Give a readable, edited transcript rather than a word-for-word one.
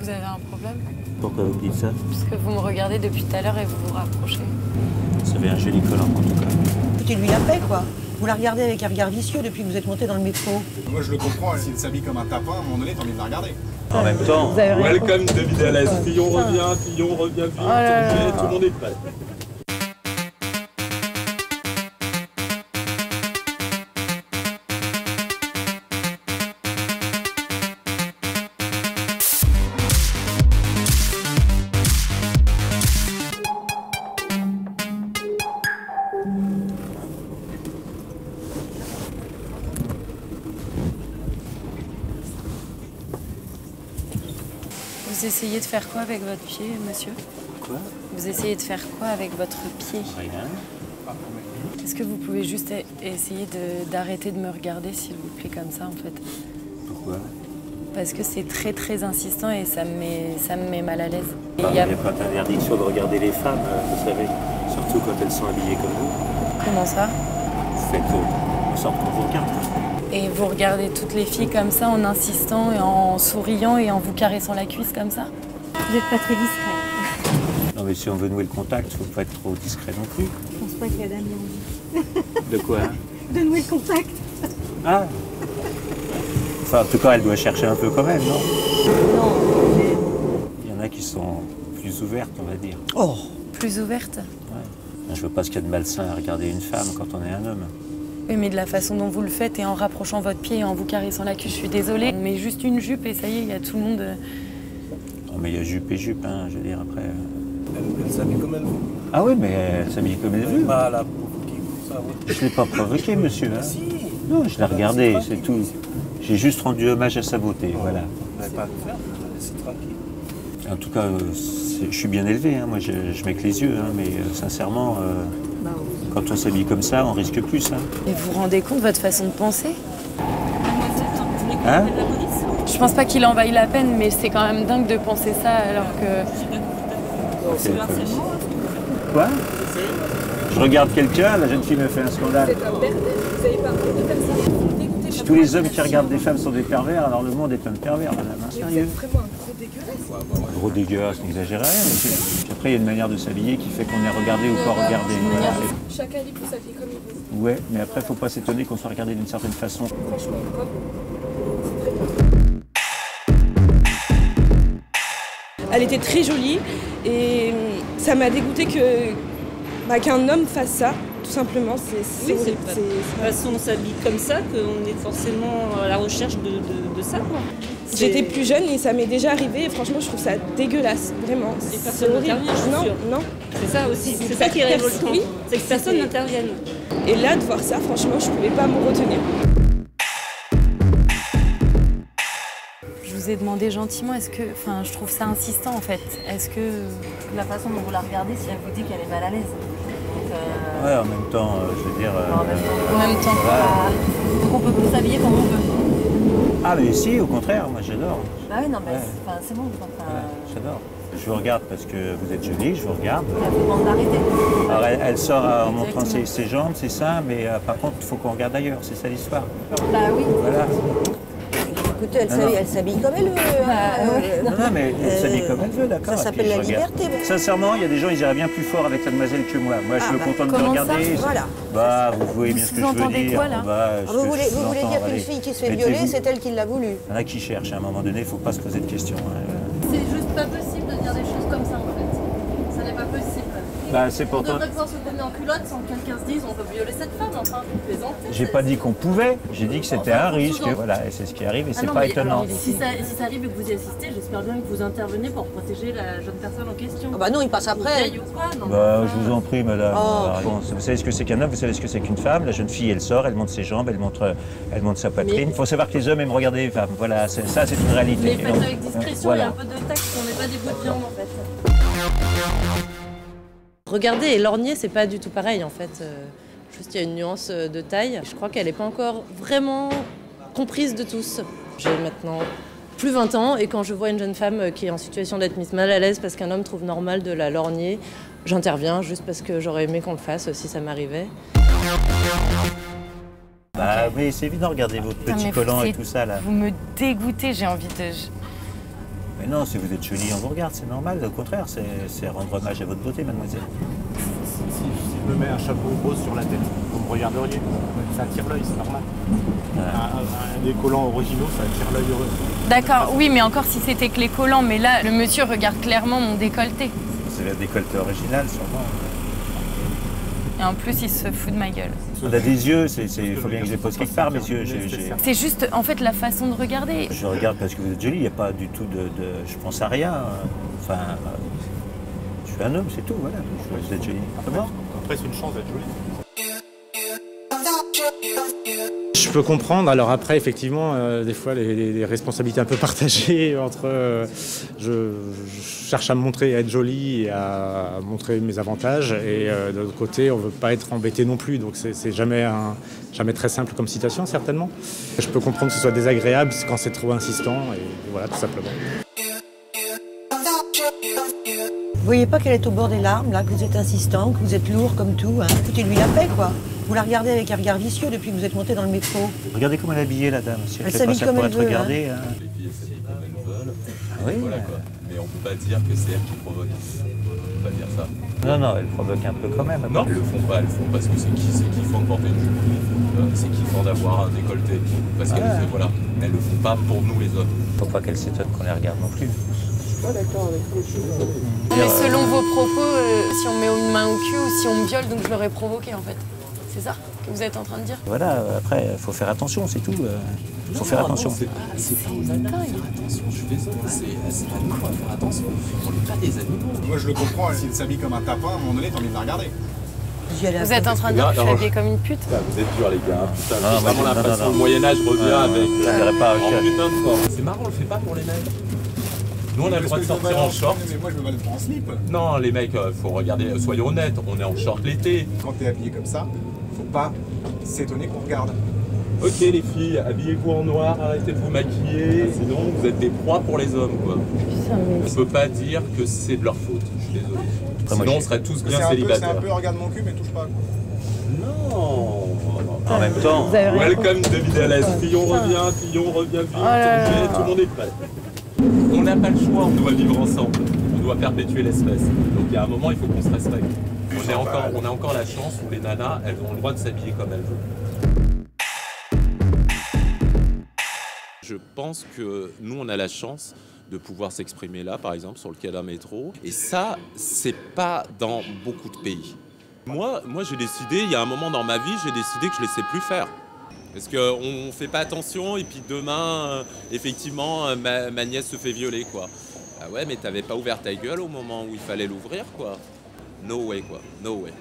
Vous avez un problème? Pourquoi vous dites ça? Parce que vous me regardez depuis tout à l'heure et vous vous rapprochez. Ça avait un joli collant en tout cas. Foutez-lui la paix, quoi. Vous la regardez avec un regard vicieux depuis que vous êtes monté dans le métro. Moi je le comprends, s'il s'habille comme un tapin, à un moment donné, t'as envie de la regarder. En même temps, Welcome David Alès. Fillon revient vite, tout le monde est prêt. Vous essayez de faire quoi avec votre pied, monsieur? quoi? Vous essayez de faire quoi avec votre pied? Rien. Est-ce que vous pouvez juste essayer d'arrêter de me regarder, s'il vous plaît, comme ça, en fait? Pourquoi? Parce que c'est très, très insistant et ça me met mal à l'aise. Il n'y a pas d'interdiction de regarder les femmes, vous savez. Surtout quand elles sont habillées comme vous. Comment ça? Vous faites en sorte qu'on vous regarde. Et vous regardez toutes les filles comme ça, en insistant et en souriant et en vous caressant la cuisse comme ça? Vous n'êtes pas très discret. Non mais si on veut nouer le contact, il ne faut pas être trop discret non plus. Je pense pas qu'il y a d'amis en vie. De quoi? De nouer le contact. Ah. Enfin, en tout cas, elle doit chercher un peu quand même, non? Non. Il y en a qui sont plus ouvertes, on va dire. Oh! Plus ouverte? Ouais. Je veux pas ce qu'il y a de malsain à regarder une femme quand on est un homme. Oui, mais de la façon dont vous le faites et en rapprochant votre pied et en vous caressant la cuisse, je suis désolée. On met juste une jupe et ça y est, il y a tout le monde. Non mais il y a jupe et jupe, hein, je veux dire, après... Elle s'habille comme elle veut. Ah oui, mais elle s'habille comme elle veut. Pas la provoquer pour ça. Je ne l'ai pas provoqué, monsieur. Hein. Si. Non, je l'ai regardé, c'est tout. J'ai juste rendu hommage à sa beauté, voilà. Vous n'avez pas à le faire, c'est tranquille. En tout cas, je suis bien élevé, hein. Moi je mets que les yeux, hein, mais sincèrement, quand on s'habille comme ça, on risque plus. Hein. Et vous vous rendez compte de votre façon de penser? Hein? Je pense pas qu'il en vaille la peine, mais c'est quand même dingue de penser ça alors que... C'est le harcèlement. Quoi? Je regarde quelqu'un, la jeune fille me fait un scandale. Si tous les hommes qui regardent des femmes sont des pervers, alors le monde est plein de pervers, madame. Hein, sérieux? C'est vraiment un gros dégueulasse. Gros dégueulasse, n'exagérez rien. Mais après, il y a une manière de s'habiller qui fait qu'on est regardé ou pas regardé. Voilà. Chacun libre de s'habiller comme il veut. Ouais, mais après, faut pas s'étonner qu'on soit regardé d'une certaine façon. Franchement, pas Elle était très jolie et ça m'a dégoûté qu'un homme fasse ça, tout simplement. Oui, c'est de toute façon on s'habille comme ça qu'on est forcément à la recherche de ça. J'étais plus jeune et ça m'est déjà arrivé et franchement je trouve ça dégueulasse, vraiment. Et personne n'intervient, je suis sûre. Non. C'est ça aussi, c'est ça qui est révoltant, oui, c'est que personne n'intervienne. Et là, de voir ça, franchement, je pouvais pas me retenir. Je vous ai demandé gentiment, je trouve ça insistant en fait. Est-ce que la façon dont vous la regardez, si elle vous dit qu'elle est mal à l'aise? Ouais, en même temps, je veux dire... En même temps. Donc on peut plus s'habiller comme on veut. Ah mais si, au contraire, moi j'adore. Bah oui, non, mais c'est bon. Voilà, j'adore. Je vous regarde parce que vous êtes jolie, je vous regarde. Elle vous demande d'arrêter. Alors elle sort en montrant ses jambes, c'est ça, mais par contre, il faut qu'on regarde ailleurs, c'est ça l'histoire. Bah oui. Voilà. Écoutez, elle s'habille comme elle veut. Non, mais elle s'habille comme elle veut, d'accord. Ça s'appelle la liberté. Sincèrement, il y a des gens, ils iraient bien plus fort avec la demoiselle que moi. Moi, je suis content de me comment regarder. ça Voilà. Bah, vous voyez bien ce que je veux sous-entendez dire. quoi, là? Vous voulez dire qu'une fille qui se fait violer, c'est elle qui l'a voulu? Il y en a qui cherchent, à un moment donné, il ne faut pas se poser de questions. Hein. C'est juste pas possible de dire des choses comme ça en fait. Ça n'est pas possible. Bah, c'est On pourtant... devrait pouvoir se promener en culotte sans que quelqu'un se dise on veut violer cette femme, enfin, vous plaisantez. J'ai pas dit qu'on pouvait, j'ai dit que c'était un risque. Voilà, et c'est ce qui arrive et c'est pas étonnant. Alors, si ça arrive et que vous y assistez, j'espère bien que vous intervenez pour protéger la jeune personne en question. Ah bah non, il passe après. Ou quoi, non, Bah, je vous en prie, madame. Oh. Bon, vous savez ce que c'est qu'un homme, vous savez ce que c'est qu'une femme. La jeune fille, elle sort, elle monte ses jambes, elle monte sa poitrine. Il faut savoir que les hommes aiment regarder les femmes. Voilà, ça, c'est une réalité. Mais faites avec discrétion voilà. et un peu de tact, on n'est pas des bouts de viande en fait. Regarder et lorgner, c'est pas du tout pareil en fait. Juste il y a une nuance de taille. Je crois qu'elle n'est pas encore vraiment comprise de tous. J'ai maintenant plus 20 ans et quand je vois une jeune femme qui est en situation d'être mise mal à l'aise parce qu'un homme trouve normal de la lorgner, j'interviens juste parce que j'aurais aimé qu'on le fasse si ça m'arrivait. Bah, mais c'est évident, regardez votre petit collant et tout ça là. Vous me dégoûtez, j'ai envie de... Mais non, si vous êtes jolie, on vous regarde, c'est normal. Au contraire, c'est rendre hommage à votre beauté, mademoiselle. Si je me mets un chapeau rose sur la tête, vous me regarderiez. Ça attire l'œil, c'est normal. Des collants originaux, ça attire l'œil heureux. D'accord, oui, mais encore si c'était que les collants. Mais là, le monsieur regarde clairement mon décolleté. C'est la décolleté originale, sûrement. Et en plus, il se fout de ma gueule. On a des yeux, il faut bien que je les pose quelque part, mes yeux. C'est juste, en fait, la façon de regarder. Je regarde parce que vous êtes jolie, il n'y a pas du tout je pense à rien. Enfin, je suis un homme, c'est tout, voilà. Vous êtes jolie. Après, c'est une chance d'être jolie. Je peux comprendre. Alors après, effectivement, des fois, les responsabilités un peu partagées entre... je cherche à me montrer, à être jolie et à montrer mes avantages. Et de l'autre côté, on ne veut pas être embêté non plus. Donc c'est jamais très simple comme citation, certainement. Je peux comprendre que ce soit désagréable quand c'est trop insistant. Et voilà, tout simplement. Vous voyez pas qu'elle est au bord des larmes, là, que vous êtes insistant, que vous êtes lourd comme tout, hein. Foutez-lui la paix, quoi. Vous la regardez avec un regard vicieux depuis que vous êtes monté dans le métro. Regardez comment elle est habillée, la dame. Si elle fait pas s'habille ça comme pour elle être veut. regardée, Hein. hein. Les filles s'habillent comme elles veulent. Oui, Voilà, quoi. Mais on peut pas dire que c'est elles qui provoquent. On peut pas dire ça. Non, non, elle provoque un peu quand même. Non, elles le font pas, parce que c'est kiffant de porter une jupe. C'est kiffant d'avoir un décolleté. Parce qu'elles voilà, elles le font pas pour nous les hommes. Faut pas qu'elles s'étonnent qu'on les regarde non plus. Mais selon vos propos, si on met une main au cul ou si on me viole, donc je l'aurais provoqué en fait. C'est ça que vous êtes en train de dire? Voilà, après, il faut faire attention, c'est tout. Faut faire attention. C'est pas aux animaux à faire attention, je suis désolé. C'est à nous à faire attention. On n'est pas des animaux. Moi, je le comprends, s'il s'habille comme un tapin, à un moment donné, t'as envie de la regarder. Vous êtes en train de dire que je suis habillée comme une pute? Vous êtes durs, les gars. Putain, Non, j'ai vraiment non, l'impression non, que le Moyen-Âge revient avec. Ça dirait pas, en putain de force. C'est marrant, on le fait pas pour les mecs. Nous, on a le droit de sortir en short. Mais moi, je me balade pas en slip. Non, les mecs, faut regarder, soyons honnêtes, on est en short l'été. Quand t'es habillé comme ça, faut pas s'étonner qu'on regarde. Ok les filles, habillez-vous en noir, arrêtez de vous maquiller, sinon vous êtes des proies pour les hommes, quoi. On peut pas dire que c'est de leur faute, je suis désolé. Sinon on serait tous bien célibataires. C'est un peu regarde mon cul mais touche pas. Non. En même temps, Welcome David Alès, Fillon revient vite, tout le monde est prêt. On n'a pas le choix, on doit vivre ensemble, on doit perpétuer l'espèce. Donc il y a un moment, il faut qu'on se respecte. On a encore la chance où les nanas, elles ont le droit de s'habiller comme elles veulent. Je pense que nous, on a la chance de pouvoir s'exprimer là, par exemple, sur le quai d'un métro. Et ça, c'est pas dans beaucoup de pays. Moi j'ai décidé, il y a un moment dans ma vie, j'ai décidé que je ne laissais plus faire. Parce qu'on ne fait pas attention et puis demain, effectivement, ma nièce se fait violer, quoi. Ah ouais, mais t'avais pas ouvert ta gueule au moment où il fallait l'ouvrir, quoi. No way, quoi. No way.